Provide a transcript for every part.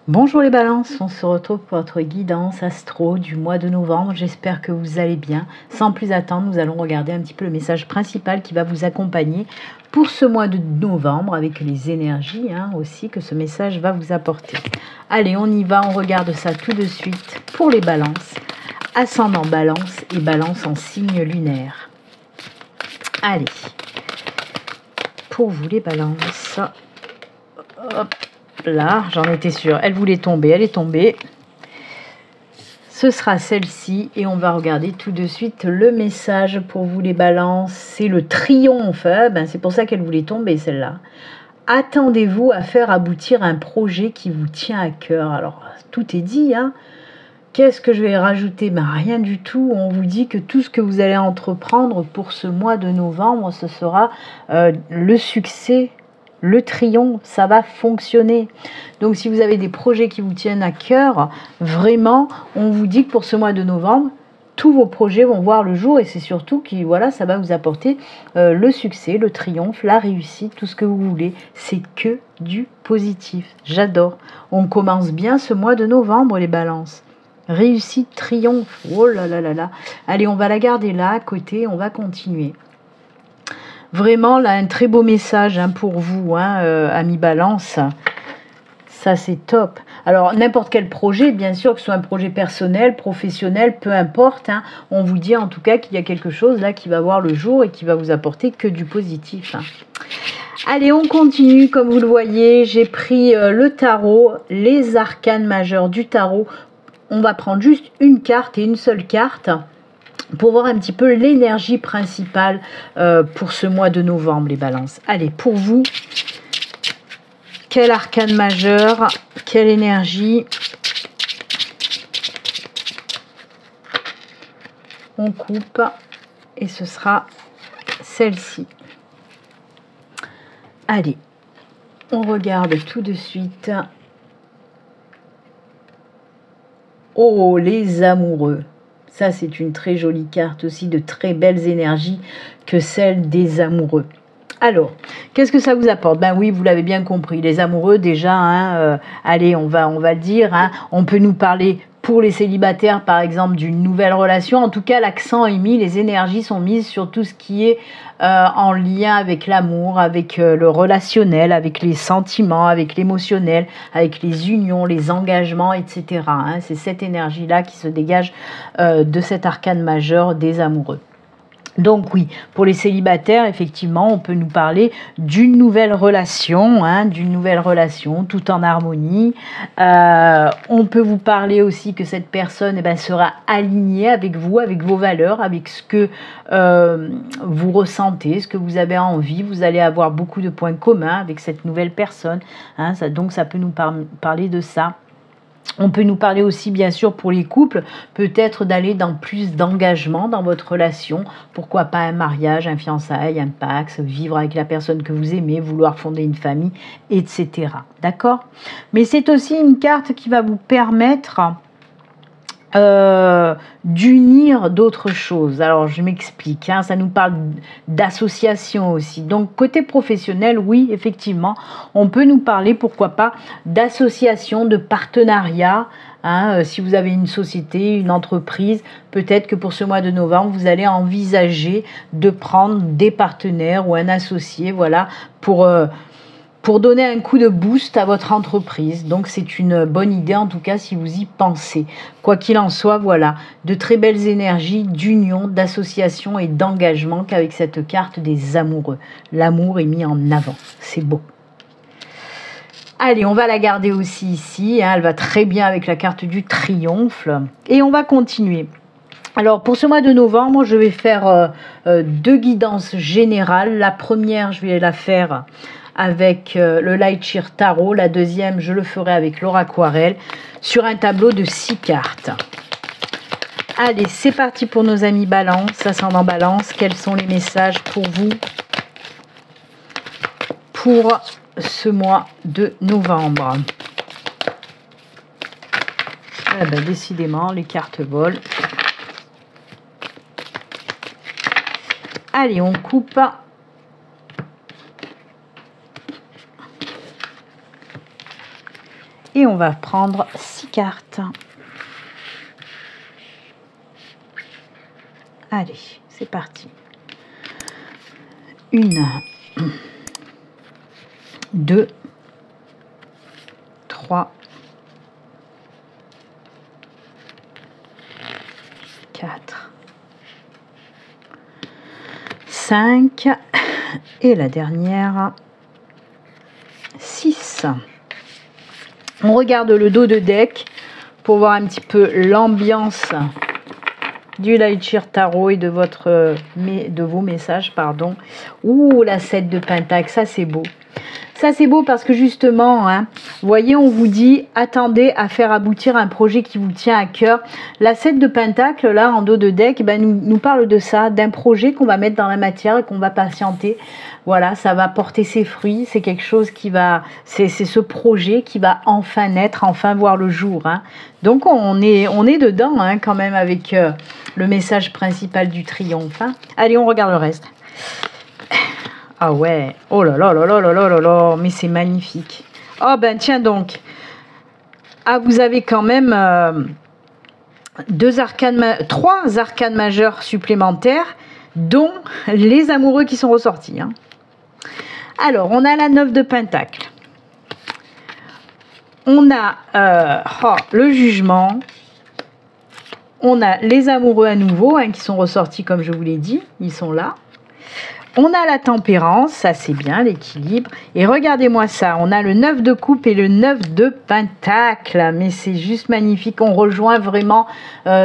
Bonjour les balances, on se retrouve pour votre guidance astro du mois de novembre. J'espère que vous allez bien. Sans plus attendre, nous allons regarder un petit peu le message principal qui va vous accompagner pour ce mois de novembre avec les énergies aussi que ce message va vous apporter. Allez, on y va, on regarde ça tout de suite pour les balances. Ascendant balance et balance en signe lunaire. Allez, pour vous les balances, hop. Là, j'en étais sûre, elle voulait tomber, elle est tombée. Ce sera celle-ci et on va regarder tout de suite le message pour vous les balances. C'est le triomphe, c'est pour ça qu'elle voulait tomber celle-là. Attendez-vous à faire aboutir un projet qui vous tient à cœur. Alors, tout est dit, Qu'est-ce que je vais rajouter? Rien du tout. On vous dit que tout ce que vous allez entreprendre pour ce mois de novembre, ce sera le succès. Le triomphe, ça va fonctionner. Donc, si vous avez des projets qui vous tiennent à cœur, vraiment, on vous dit que pour ce mois de novembre, tous vos projets vont voir le jour et c'est surtout que ça va vous apporter le succès, le triomphe, la réussite, tout ce que vous voulez. C'est que du positif. J'adore. On commence bien ce mois de novembre, les balances. Réussite, triomphe. Oh là là là là. Allez, on va la garder là à côté, on va continuer. Vraiment, là, un très beau message pour vous, amis balance. Ça, c'est top. Alors, n'importe quel projet, bien sûr, que ce soit un projet personnel, professionnel, peu importe. On vous dit en tout cas qu'il y a quelque chose là qui va voir le jour et qui va vous apporter que du positif. Allez, on continue. Comme vous le voyez, j'ai pris le tarot, les arcanes majeures du tarot. On va prendre juste une carte et une seule carte pour voir un petit peu l'énergie principale pour ce mois de novembre, les balances. Allez, pour vous, quel arcane majeur, quelle énergie? On coupe et ce sera celle-ci. Allez, on regarde tout de suite. Oh, les amoureux. Ça, c'est une très jolie carte aussi, de très belles énergies que celle des amoureux. Alors, qu'est-ce que ça vous apporte? Oui, vous l'avez bien compris, les amoureux déjà, allez, on va le dire, on peut nous parler pour les célibataires, par exemple, d'une nouvelle relation. En tout cas, l'accent est mis, les énergies sont mises sur tout ce qui est en lien avec l'amour, avec le relationnel, avec les sentiments, avec l'émotionnel, avec les unions, les engagements, etc. C'est cette énergie-là qui se dégage de cet arcane majeur des amoureux. Donc oui, pour les célibataires, effectivement, on peut nous parler d'une nouvelle relation, tout en harmonie. On peut vous parler aussi que cette personne sera alignée avec vous, avec vos valeurs, avec ce que vous ressentez, ce que vous avez envie. Vous allez avoir beaucoup de points communs avec cette nouvelle personne. Donc ça peut nous parler de ça. On peut nous parler aussi, bien sûr, pour les couples, peut-être d'aller dans plus d'engagement dans votre relation. Pourquoi pas un mariage, un fiançailles, un pax, vivre avec la personne que vous aimez, vouloir fonder une famille, etc. D'accord? Mais c'est aussi une carte qui va vous permettre d'unir d'autres choses. Alors, je m'explique. Ça nous parle d'association aussi. Donc, côté professionnel, oui, effectivement, on peut nous parler, pourquoi pas, d'association, de partenariat. Si vous avez une société, une entreprise, peut-être que pour ce mois de novembre, vous allez envisager de prendre des partenaires ou un associé, voilà, pour donner un coup de boost à votre entreprise. Donc c'est une bonne idée en tout cas si vous y pensez. Quoi qu'il en soit, voilà, de très belles énergies d'union, d'association et d'engagement qu'avec cette carte des amoureux. L'amour est mis en avant, c'est beau. Allez, on va la garder aussi ici, elle va très bien avec la carte du triomphe. Et on va continuer. Alors pour ce mois de novembre, je vais faire deux guidances générales. La première, je vais la faire avec le Light Sheer Tarot. La deuxième, je le ferai avec l'Oraquarelle sur un tableau de 6 cartes. Allez, c'est parti pour nos amis Balance, ascendant Balance. Quels sont les messages pour vous pour ce mois de novembre? Décidément, les cartes volent. Allez, on coupe. Et Et on va prendre 6 cartes. Allez, c'est parti. 1, 2, 3, 4, 5 et la dernière 6. On regarde le dos de deck pour voir un petit peu l'ambiance du Lightyear Tarot et de vos messages, pardon. Ouh, la 7 de Pentacle, ça c'est beau. Ça c'est beau parce que justement, hein, vous voyez, on vous dit, attendez à faire aboutir un projet qui vous tient à cœur. La 7 de Pentacle, là, en dos de deck, ben, nous parle de ça, d'un projet qu'on va mettre dans la matière et qu'on va patienter. Voilà, ça va porter ses fruits, c'est quelque chose qui va, c'est ce projet qui va enfin naître, enfin voir le jour. Hein. Donc on est dedans hein, quand même avec le message principal du triomphe. Hein. Allez, on regarde le reste. Ah ouais, oh là là là là là là là là, mais c'est magnifique. Oh ben tiens donc, ah vous avez quand même 3 arcanes majeures supplémentaires, dont les amoureux qui sont ressortis. Hein. Alors, on a la 9 de Pentacle. On a le jugement. On a les amoureux à nouveau, hein, qui sont ressortis comme je vous l'ai dit. Ils sont là. On a la tempérance, ça c'est bien, l'équilibre. Et regardez-moi ça, on a le 9 de coupe et le 9 de pentacle. Mais c'est juste magnifique, on rejoint vraiment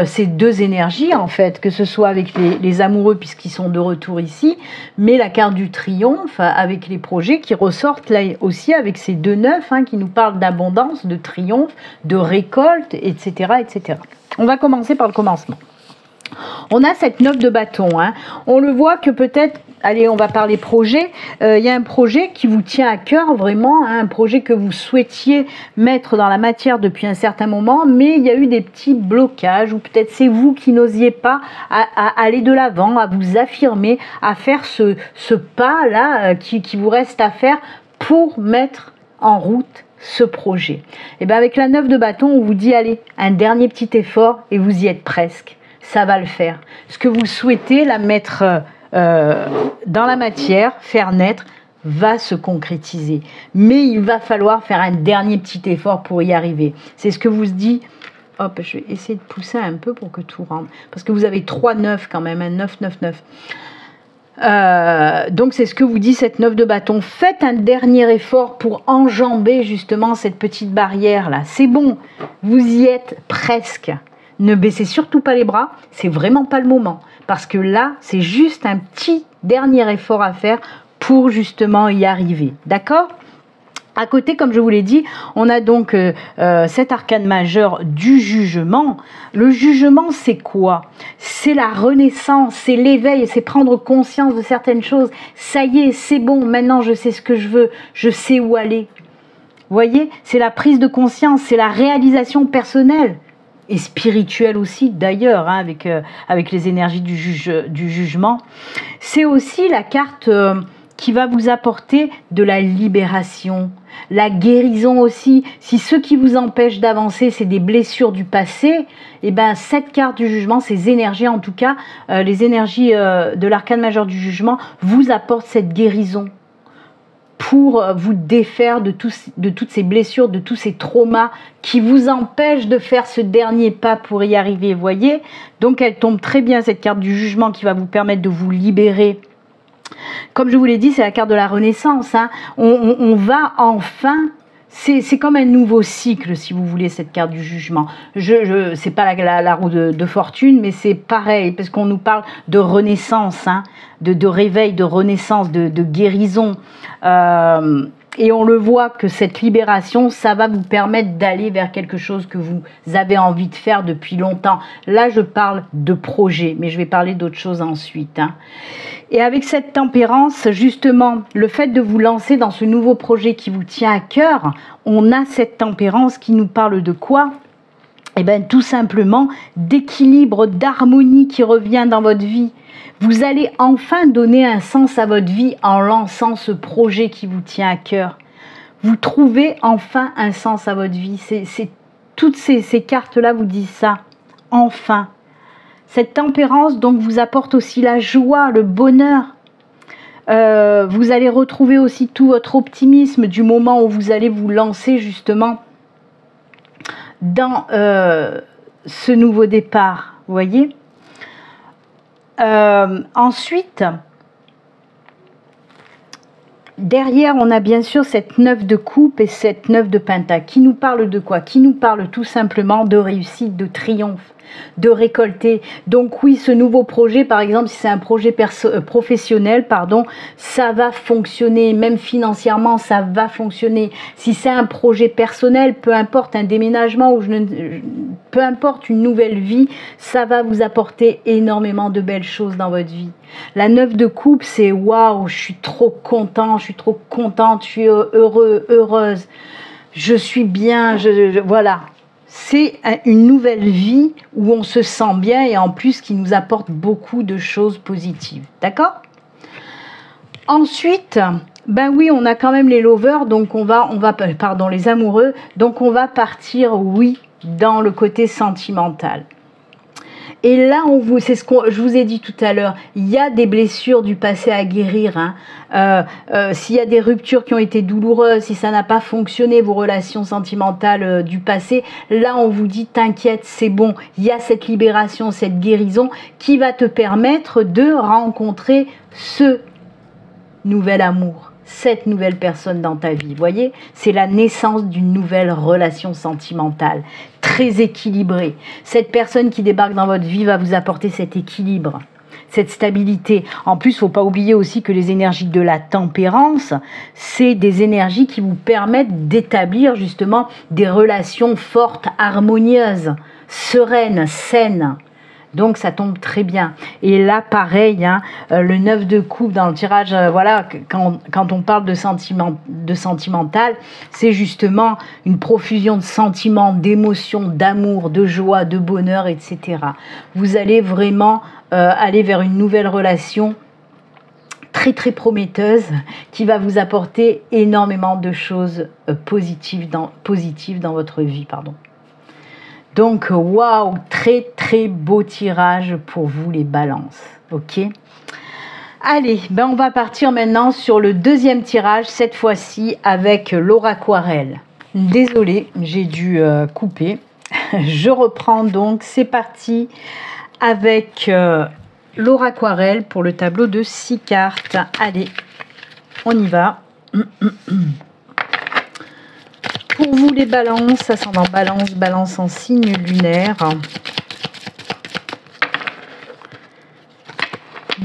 ces deux énergies en fait, que ce soit avec les amoureux puisqu'ils sont de retour ici, mais la carte du triomphe avec les projets qui ressortent là aussi avec ces deux 9 hein, qui nous parlent d'abondance, de triomphe, de récolte, etc., etc. On va commencer par le commencement. On a cette 9 de bâton, hein. On le voit que peut-être, allez on va parler projet, il y a un projet qui vous tient à cœur vraiment, hein, un projet que vous souhaitiez mettre dans la matière depuis un certain moment, mais il y a eu des petits blocages, ou peut-être c'est vous qui n'osiez pas à aller de l'avant, à vous affirmer, à faire ce pas là qui vous reste à faire pour mettre en route ce projet. Et bien avec la 9 de bâton, on vous dit allez, un dernier petit effort et vous y êtes presque. Ça va le faire. Ce que vous souhaitez, la mettre dans la matière, faire naître, va se concrétiser. Mais il va falloir faire un dernier petit effort pour y arriver. C'est ce que vous dit. Hop, je vais essayer de pousser un peu pour que tout rentre. Parce que vous avez 3 9 quand même, un 9, 9, 9. Donc c'est ce que vous dit cette 9 de bâton. Faites un dernier effort pour enjamber justement cette petite barrière là. C'est bon, vous y êtes presque. Ne baissez surtout pas les bras, c'est vraiment pas le moment. Parce que là, c'est juste un petit dernier effort à faire pour justement y arriver. D'accord ? À côté, comme je vous l'ai dit, on a donc cet arcane majeur du jugement. Le jugement, c'est quoi? C'est la renaissance, c'est l'éveil, c'est prendre conscience de certaines choses. Ça y est, c'est bon, maintenant je sais ce que je veux, je sais où aller. Vous voyez, c'est la prise de conscience, c'est la réalisation personnelle. Et spirituelle aussi d'ailleurs, hein, avec les énergies du jugement. C'est aussi la carte qui va vous apporter de la libération, la guérison aussi. Si ce qui vous empêche d'avancer, c'est des blessures du passé, et ben cette carte du jugement, ces énergies en tout cas, les énergies de l'arcane majeur du jugement, vous apportent cette guérison pour vous défaire de toutes ces blessures, de tous ces traumas qui vous empêchent de faire ce dernier pas pour y arriver, vous voyez. Donc elle tombe très bien, cette carte du jugement qui va vous permettre de vous libérer. Comme je vous l'ai dit, c'est la carte de la renaissance. Hein. On va enfin... C'est comme un nouveau cycle, si vous voulez, cette carte du jugement. C'est pas la roue de fortune, mais c'est pareil, parce qu'on nous parle de renaissance, hein, de réveil, de renaissance, de guérison. Et on le voit que cette libération, ça va vous permettre d'aller vers quelque chose que vous avez envie de faire depuis longtemps. Là, je parle de projet, mais je vais parler d'autre chose ensuite. Hein. Et avec cette tempérance, justement, le fait de vous lancer dans ce nouveau projet qui vous tient à cœur, on a cette tempérance qui nous parle de quoi ? Eh bien, tout simplement d'équilibre, d'harmonie qui revient dans votre vie. Vous allez enfin donner un sens à votre vie en lançant ce projet qui vous tient à cœur. Vous trouvez enfin un sens à votre vie. Toutes ces cartes-là vous disent ça. Enfin. Cette tempérance donc vous apporte aussi la joie, le bonheur. Vous allez retrouver aussi tout votre optimisme du moment où vous allez vous lancer justement dans ce nouveau départ. Vous voyez. Ensuite, derrière, on a bien sûr cette 9 de coupe et cette 9 de pentacle. Qui nous parle de quoi? Qui nous parle tout simplement de réussite, de triomphe, de récolter. Donc oui, ce nouveau projet, par exemple, si c'est un projet professionnel, pardon, ça va fonctionner. Même financièrement, ça va fonctionner. Si c'est un projet personnel, peu importe un déménagement ou peu importe une nouvelle vie, ça va vous apporter énormément de belles choses dans votre vie. La 9 de coupe, c'est waouh, je suis trop content, je suis trop contente, je suis heureux, heureuse, je suis bien, voilà. C'est une nouvelle vie où on se sent bien et en plus qui nous apporte beaucoup de choses positives. D'accord? Ensuite, ben oui, on a quand même les lovers, donc pardon, les amoureux, donc on va partir, oui, dans le côté sentimental. Et là, c'est ce que je vous ai dit tout à l'heure, il y a des blessures du passé à guérir. Hein. S'il y a des ruptures qui ont été douloureuses, si ça n'a pas fonctionné, vos relations sentimentales du passé, là, on vous dit, t'inquiète, c'est bon. Il y a cette libération, cette guérison qui va te permettre de rencontrer ce nouvel amour, cette nouvelle personne dans ta vie. Vous voyez, c'est la naissance d'une nouvelle relation sentimentale, très équilibrée. Cette personne qui débarque dans votre vie va vous apporter cet équilibre, cette stabilité. En plus, il ne faut pas oublier aussi que les énergies de la tempérance, c'est des énergies qui vous permettent d'établir justement des relations fortes, harmonieuses, sereines, saines. Donc ça tombe très bien. Et là pareil, hein, le 9 de coupe dans le tirage, voilà, quand on parle de sentimental, c'est justement une profusion de sentiments, d'émotions, d'amour, de joie, de bonheur, etc. Vous allez vraiment aller vers une nouvelle relation très très prometteuse qui va vous apporter énormément de choses positives dans votre vie, pardon. Donc, waouh, très très beau tirage pour vous les balances, ok? Allez, ben on va partir maintenant sur le deuxième tirage, cette fois-ci avec l'Auraquarelle. Désolée, j'ai dû couper. Je reprends donc, c'est parti avec l'Auraquarelle pour le tableau de 6 cartes. Allez, on y va. Pour vous les balances, ascendant balance, balance en signe lunaire.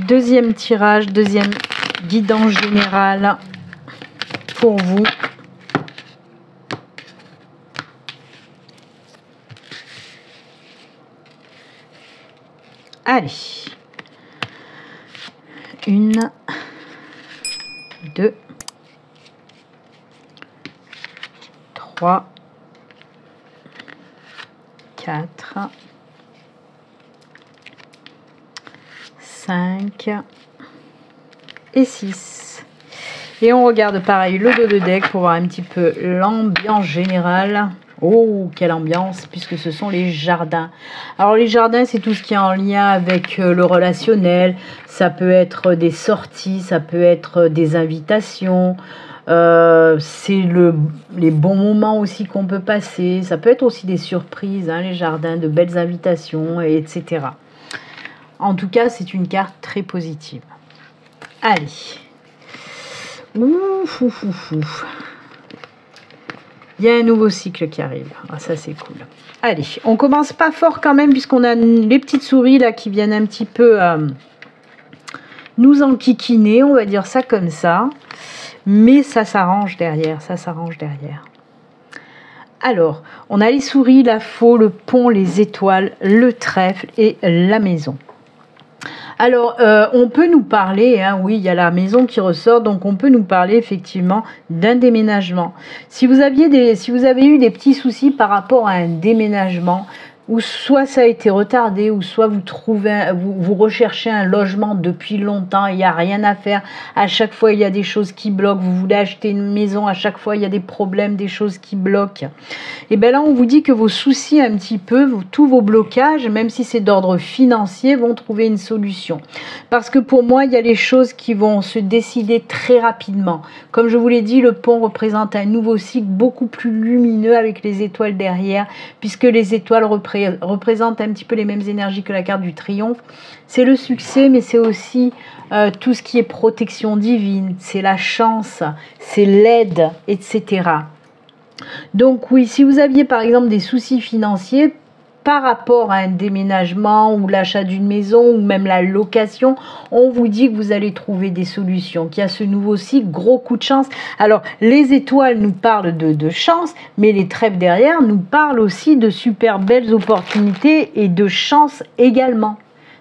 Deuxième tirage, deuxième guidance générale pour vous. Allez. 1, 2, 3, 4, 5 et 6. Et on regarde pareil le dos de deck pour voir un petit peu l'ambiance générale. Oh, quelle ambiance, puisque ce sont les jardins. Alors les jardins, c'est tout ce qui est en lien avec le relationnel. Ça peut être des sorties, ça peut être des invitations. C'est les bons moments aussi qu'on peut passer. Ça peut être aussi des surprises, hein, les jardins, de belles invitations, etc. En tout cas, c'est une carte très positive. Allez. Ouf, ouf, ouf, ouf. Il y a un nouveau cycle qui arrive. Ah, ça, c'est cool. Allez, on commence pas fort quand même, puisqu'on a les petites souris là qui viennent un petit peu nous enquiquiner, on va dire ça comme ça. Mais ça s'arrange derrière, ça s'arrange derrière. Alors, on a les souris, la faux, le pont, les étoiles, le trèfle et la maison. Alors, on peut nous parler, hein, oui, il y a la maison qui ressort, donc on peut nous parler effectivement d'un déménagement. Si vous avez eu des petits soucis par rapport à un déménagement, ou soit ça a été retardé, ou soit vous recherchez un logement depuis longtemps, il n'y a rien à faire, à chaque fois il y a des choses qui bloquent, vous voulez acheter une maison, à chaque fois il y a des problèmes, des choses qui bloquent. Et bien là on vous dit que vos soucis un petit peu, tous vos blocages, même si c'est d'ordre financier, vont trouver une solution. Parce que pour moi il y a les choses qui vont se décider très rapidement. Comme je vous l'ai dit, le pont représente un nouveau cycle beaucoup plus lumineux avec les étoiles derrière, puisque les étoiles représente un petit peu les mêmes énergies que la carte du triomphe. C'est le succès, mais c'est aussi tout ce qui est protection divine, c'est la chance, c'est l'aide, etc. Donc oui, si vous aviez par exemple des soucis financiers par rapport à un déménagement ou l'achat d'une maison ou même la location, on vous dit que vous allez trouver des solutions, qu'il y a ce nouveau cycle, gros coup de chance. Alors les étoiles nous parlent de chance, mais les trèfles derrière nous parlent aussi de super belles opportunités et de chance également,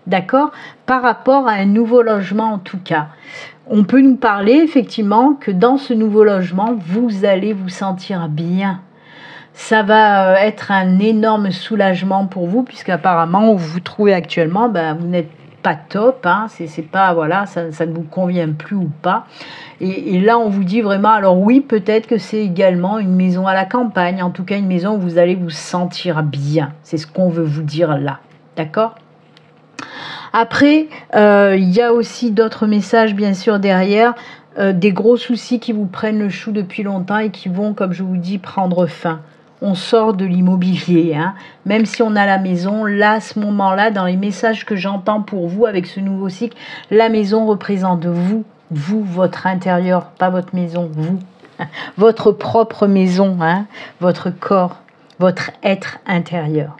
d'accord, par rapport à un nouveau logement en tout cas. On peut nous parler effectivement que dans ce nouveau logement, vous allez vous sentir bien. Ça va être un énorme soulagement pour vous, puisqu'apparemment, où vous vous trouvez actuellement, vous n'êtes pas top, hein, c'est pas, voilà, ça ne vous convient plus ou pas. Et là, on vous dit vraiment, alors oui, peut-être que c'est également une maison à la campagne, en tout cas une maison où vous allez vous sentir bien. C'est ce qu'on veut vous dire là, d'accord ? Après, il y a aussi d'autres messages, bien sûr, derrière, des gros soucis qui vous prennent le chou depuis longtemps et qui vont, comme je vous dis, prendre fin. On sort de l'immobilier, hein. Même si on a la maison, là, à ce moment-là, dans les messages que j'entends pour vous avec ce nouveau cycle, la maison représente vous, votre intérieur, pas votre maison, vous, votre propre maison, hein, votre corps, votre être intérieur.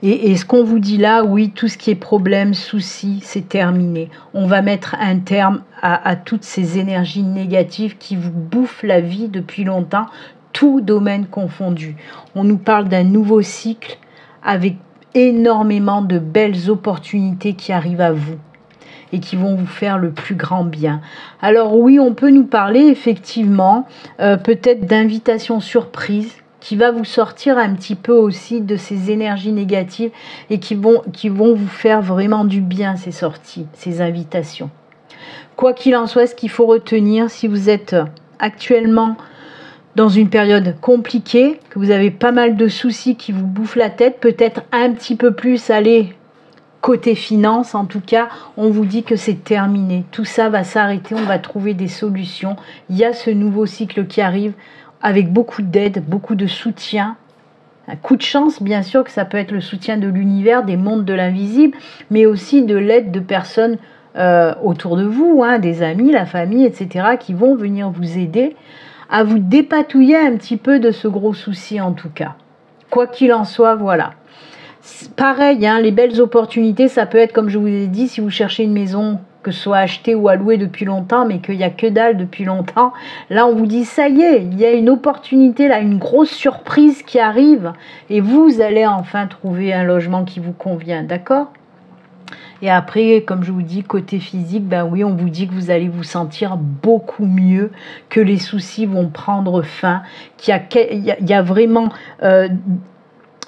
Et ce qu'on vous dit là, oui, tout ce qui est problème, souci, c'est terminé. On va mettre un terme à toutes ces énergies négatives qui vous bouffent la vie depuis longtemps, tout domaine confondu. On nous parle d'un nouveau cycle avec énormément de belles opportunités qui arrivent à vous et qui vont vous faire le plus grand bien. Alors oui, on peut nous parler effectivement peut-être d'invitations surprises qui va vous sortir un petit peu aussi de ces énergies négatives et qui vont vous faire vraiment du bien, ces sorties, ces invitations. Quoi qu'il en soit, ce qu'il faut retenir, si vous êtes actuellement dans une période compliquée, que vous avez pas mal de soucis qui vous bouffent la tête, peut-être un petit peu plus aller côté finance, en tout cas, on vous dit que c'est terminé. Tout ça va s'arrêter, on va trouver des solutions. Il y a ce nouveau cycle qui arrive avec beaucoup d'aide, beaucoup de soutien. Un coup de chance, bien sûr, que ça peut être le soutien de l'univers, des mondes de l'invisible, mais aussi de l'aide de personnes autour de vous, hein, des amis, la famille, etc., qui vont venir vous aider à vous dépatouiller un petit peu de ce gros souci en tout cas. Quoi qu'il en soit, voilà. Pareil, hein, les belles opportunités, ça peut être, comme je vous ai dit, si vous cherchez une maison, que ce soit achetée ou à louer depuis longtemps, mais qu'il n'y a que dalle depuis longtemps, là on vous dit, ça y est, il y a une opportunité, là, une grosse surprise qui arrive, et vous allez enfin trouver un logement qui vous convient, d'accord ? Et après, comme je vous dis, côté physique, oui, on vous dit que vous allez vous sentir beaucoup mieux, que les soucis vont prendre fin, qu'il y a vraiment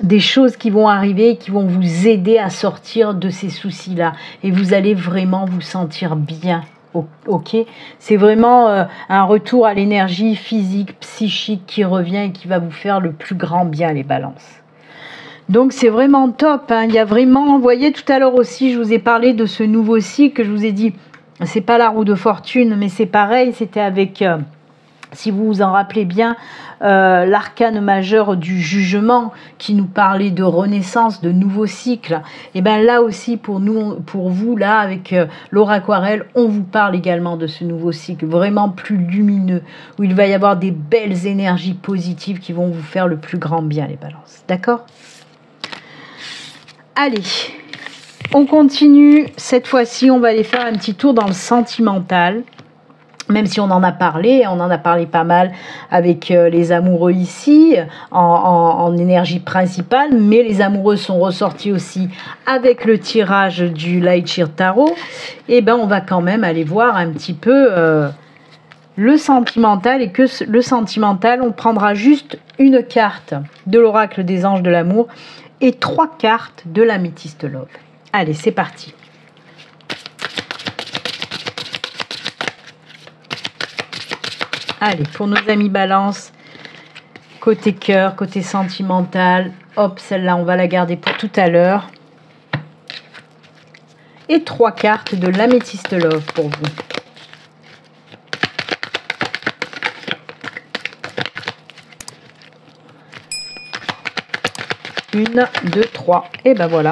des choses qui vont arriver et qui vont vous aider à sortir de ces soucis-là. Et vous allez vraiment vous sentir bien. Ok, c'est vraiment un retour à l'énergie physique, psychique qui revient et qui va vous faire le plus grand bien, les balances. Donc c'est vraiment top, hein. Il y a vraiment, vous voyez tout à l'heure aussi, je vous ai parlé de ce nouveau cycle que je vous ai dit, c'est pas la roue de fortune, mais c'est pareil, c'était avec, si vous vous en rappelez bien, l'arcane majeur du jugement qui nous parlait de renaissance, de nouveau cycle. Et bien là aussi pour vous là avec Laura Aquarelle, on vous parle également de ce nouveau cycle vraiment plus lumineux où il va y avoir des belles énergies positives qui vont vous faire le plus grand bien, les balances. D'accord ? Allez, on continue. Cette fois-ci, on va aller faire un petit tour dans le sentimental. Même si on en a parlé pas mal avec les amoureux ici, en énergie principale, mais les amoureux sont ressortis aussi avec le tirage du Lightshare Tarot. Et on va quand même aller voir un petit peu le sentimental, et que le sentimental, on prendra juste une carte de l'oracle des anges de l'amour et 3 cartes de l'améthyste love. Allez, c'est parti. Allez, pour nos amis balance, côté cœur, côté sentimental, hop, celle-là, on va la garder pour tout à l'heure. Et 3 cartes de l'améthyste love pour vous. Une, deux, 3. Et ben voilà.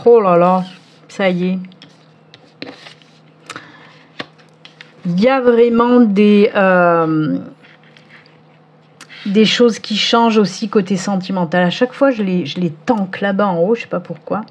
Oh là là, ça y est. Il y a vraiment des choses qui changent aussi côté sentimental. À chaque fois, je les tanque là-bas en haut, je ne sais pas pourquoi.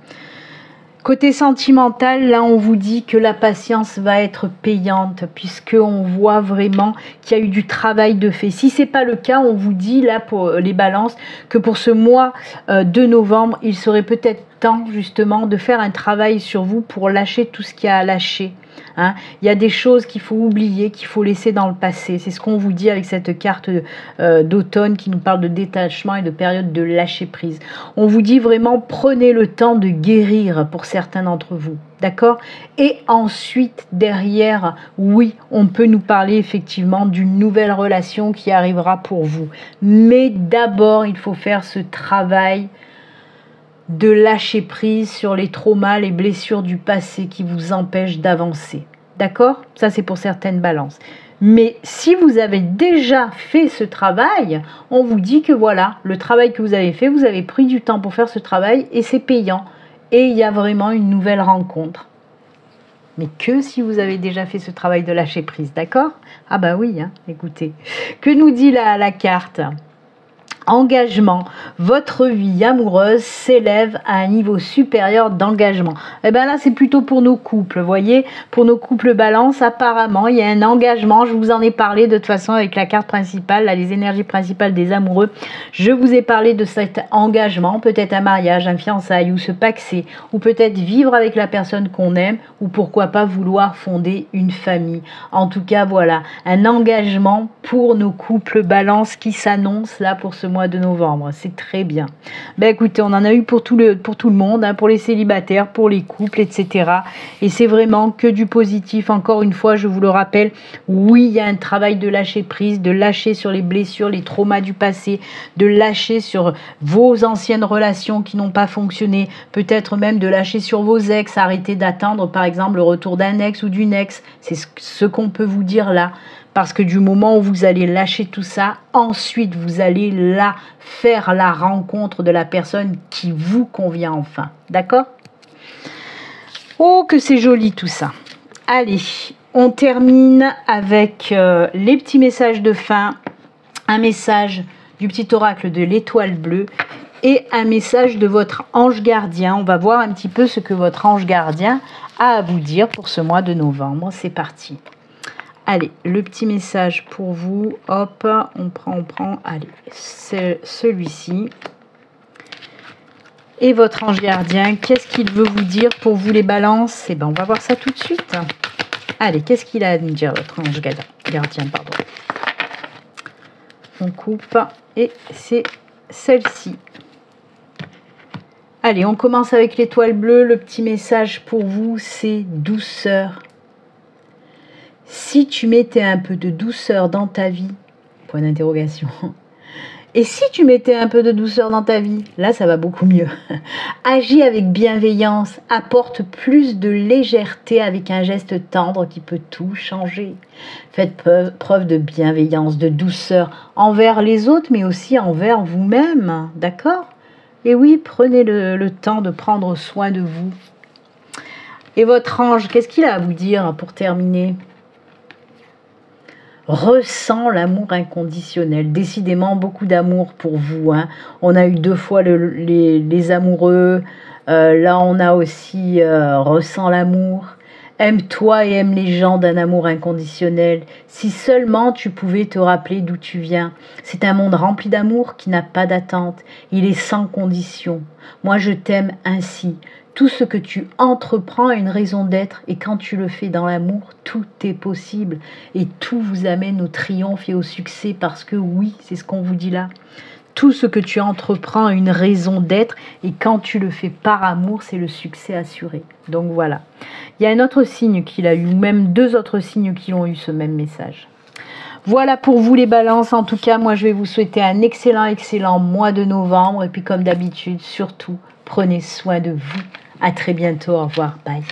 Côté sentimental, là, on vous dit que la patience va être payante, puisqu'on voit vraiment qu'il y a eu du travail de fait. Si ce n'est pas le cas, on vous dit, là, pour les balances, que pour ce mois de novembre, il serait peut-être temps, justement, de faire un travail sur vous pour lâcher tout ce qu'il y a à lâcher. Hein. Il y a des choses qu'il faut oublier, qu'il faut laisser dans le passé. C'est ce qu'on vous dit avec cette carte d'automne qui nous parle de détachement et de période de lâcher prise. On vous dit vraiment, prenez le temps de guérir pour certains d'entre vous. D'accord? Et ensuite, derrière, oui, on peut nous parler effectivement d'une nouvelle relation qui arrivera pour vous. Mais d'abord, il faut faire ce travail de lâcher prise sur les traumas, les blessures du passé qui vous empêchent d'avancer. D'accord? Ça, c'est pour certaines balances. Mais si vous avez déjà fait ce travail, on vous dit que voilà, le travail que vous avez fait, vous avez pris du temps pour faire ce travail et c'est payant. Et il y a vraiment une nouvelle rencontre. Mais que si vous avez déjà fait ce travail de lâcher prise, d'accord? Ah bah oui, hein, écoutez. Que nous dit la carte ? Engagement, votre vie amoureuse s'élève à un niveau supérieur d'engagement. Et bien là, c'est plutôt pour nos couples, vous voyez, pour nos couples balance, apparemment, il y a un engagement. Je vous en ai parlé de toute façon avec la carte principale, là, les énergies principales des amoureux. Je vous ai parlé de cet engagement, peut-être un mariage, un fiançailles, ou se paxer, ou peut-être vivre avec la personne qu'on aime, ou pourquoi pas vouloir fonder une famille. En tout cas, voilà, un engagement pour nos couples balance qui s'annonce là pour ce mois de novembre, c'est très bien. Ben écoutez, on en a eu pour tout le monde, hein, pour les célibataires, pour les couples, etc. Et c'est vraiment que du positif. Encore une fois, je vous le rappelle, oui, il y a un travail de lâcher prise, de lâcher sur les blessures, les traumas du passé, de lâcher sur vos anciennes relations qui n'ont pas fonctionné, peut-être même de lâcher sur vos ex, arrêter d'attendre par exemple le retour d'un ex ou d'une ex. C'est ce qu'on peut vous dire là. Parce que du moment où vous allez lâcher tout ça, ensuite vous allez là faire la rencontre de la personne qui vous convient enfin. D'accord? Oh, que c'est joli tout ça. Allez, on termine avec les petits messages de fin. Un message du petit oracle de l'étoile bleue et un message de votre ange gardien. On va voir un petit peu ce que votre ange gardien a à vous dire pour ce mois de novembre. C'est parti. Allez, le petit message pour vous. Hop, on prend. Allez, c'est celui-ci. Et votre ange gardien, qu'est-ce qu'il veut vous dire pour vous les balances? Eh bien, on va voir ça tout de suite. Allez, qu'est-ce qu'il a à nous dire, votre ange gardien, pardon. On coupe et c'est celle-ci. Allez, on commence avec l'étoile bleue. Le petit message pour vous, c'est douceur. Si tu mettais un peu de douceur dans ta vie, point d'interrogation. Et si tu mettais un peu de douceur dans ta vie, là ça va beaucoup mieux. Agis avec bienveillance, apporte plus de légèreté avec un geste tendre qui peut tout changer. Faites preuve de bienveillance, de douceur envers les autres, mais aussi envers vous-même, d'accord? Et oui, prenez le temps de prendre soin de vous. Et votre ange, qu'est-ce qu'il a à vous dire pour terminer? Ressens l'amour inconditionnel. Décidément, beaucoup d'amour pour vous. Hein. On a eu 2 fois les amoureux. Là, on a aussi ressent l'amour. Aime-toi et aime les gens d'un amour inconditionnel. Si seulement tu pouvais te rappeler d'où tu viens. C'est un monde rempli d'amour qui n'a pas d'attente. Il est sans condition. Moi, je t'aime ainsi. Tout ce que tu entreprends a une raison d'être et quand tu le fais dans l'amour, tout est possible et tout vous amène au triomphe et au succès parce que oui, c'est ce qu'on vous dit là. Tout ce que tu entreprends a une raison d'être et quand tu le fais par amour, c'est le succès assuré. Donc voilà. Il y a un autre signe qu'il a eu, ou même 2 autres signes qui ont eu ce même message. Voilà pour vous les balances. En tout cas, moi je vais vous souhaiter un excellent mois de novembre. Et puis comme d'habitude, surtout, prenez soin de vous. À très bientôt. Au revoir. Bye.